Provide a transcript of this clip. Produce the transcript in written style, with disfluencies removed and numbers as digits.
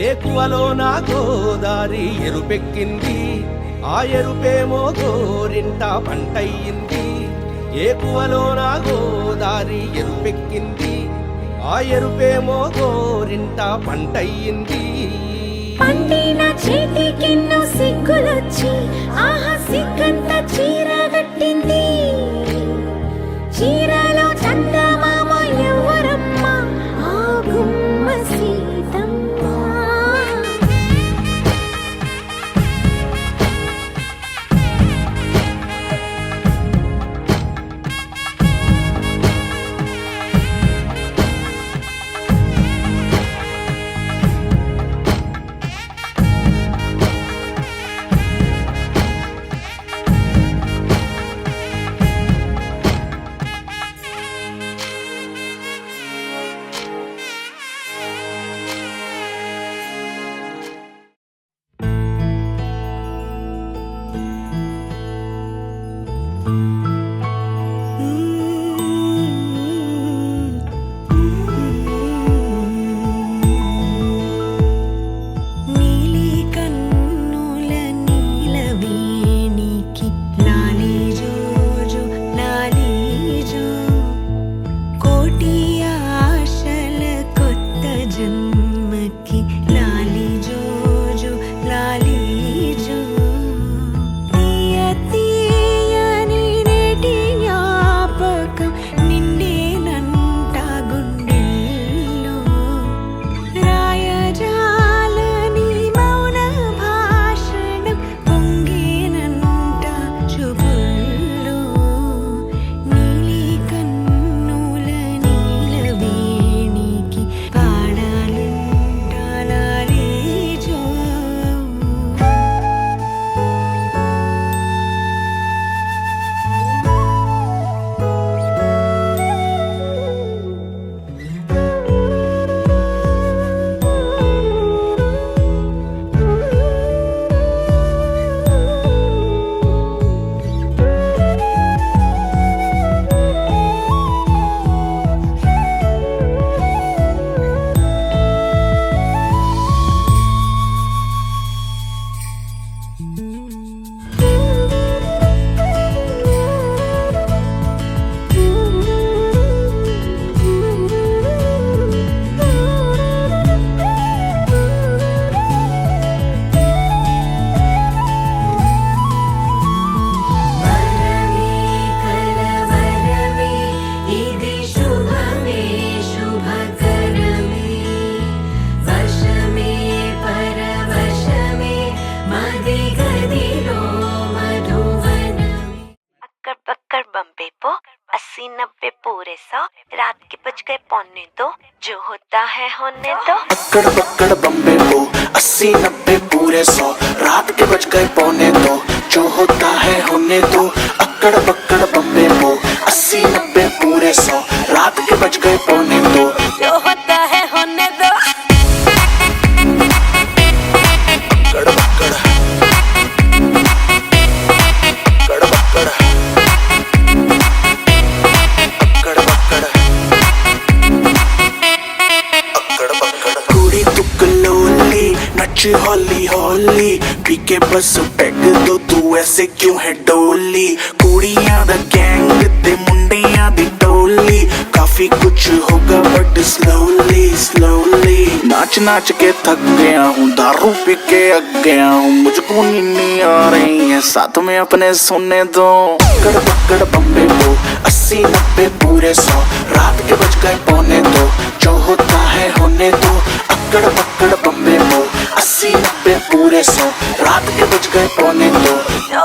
ఏకువలో నా గోదారి ఎరుపెక్కింది, ఆ ఎరుపేమో గోరింట పంటయ్యింది. ఏకువలో నా గోదారి ఎరుపెక్కింది, ఆ ఎరుపేమో గోరింట పంటయ్యింది. పండిన చేతికెన్నో సిగ్గులొచ్చి ఆహా సిగ్గంత చీర కట్టింది. చీరలో చందమామ ఎవరమ్మ, ఆ గుమ్మ సీతమ్మ. नब्बे पूरे 100 रात के बज गए पौने 2 जो होता है होने दो। अक्कड़ बक्कड़ बम्बे को 80-90 पूरे 100 रात के बज गए पौने 2 जो होता है होने दो। अक्कड़ बक्कड़ बम्बे को 80-90 पूरे 100 रात के बज गए पौने 2 जो होता है होने दो। अक्कड़ बक्कड़ हौली हौली पी के बस पैग दो तू ऐसे क्यों है डोली। कुड़ियां दा गैंग ते मुंडियां दी टोली काफी कुछ होगा बट स्लोली स्लोली। नाच नाच के थक गया हूँ दारू पी के अग गया हूँ मुझको नींद आ रही है साथ में अपने सोने दो। अक्कड़ बक्कड़ बम्बे को 80-90 पूरे 100 रात के बज गए पौने 2 जो होता है होने दो। अक्कड़ बक्कड़ बम्बे को 80-90 पूरे 100 रात के बज गए पौने 2 जो